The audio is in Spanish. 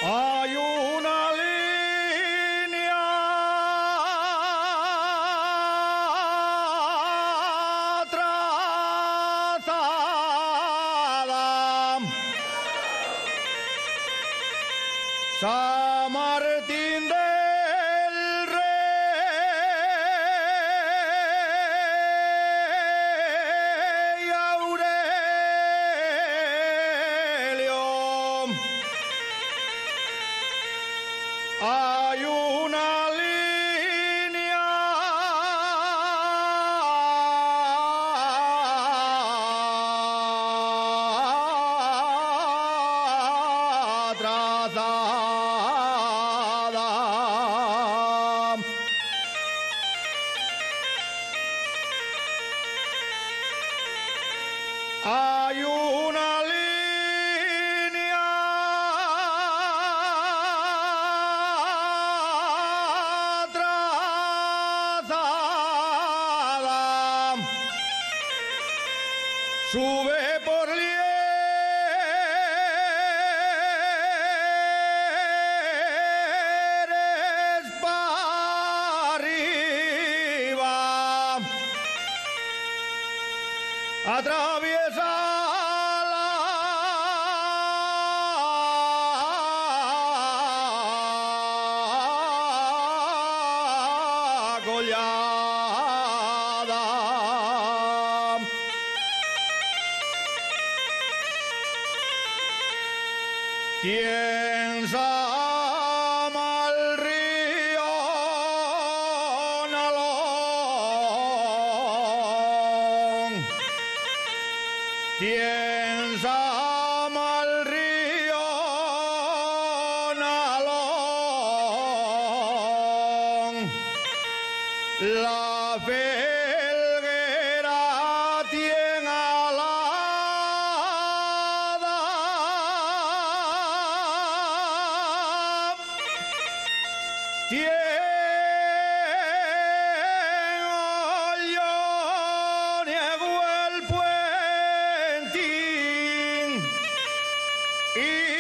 Hay una línea trazada, San Martín del Rey Aurelio. Hay una línea trazada. Hay una línea trazada, sube por lieres para arriba, atraviesa la collada. Quien sama el río Nalón, quien sama el río Nalón, la felguera tiene alada, tiene hoyón el puentín y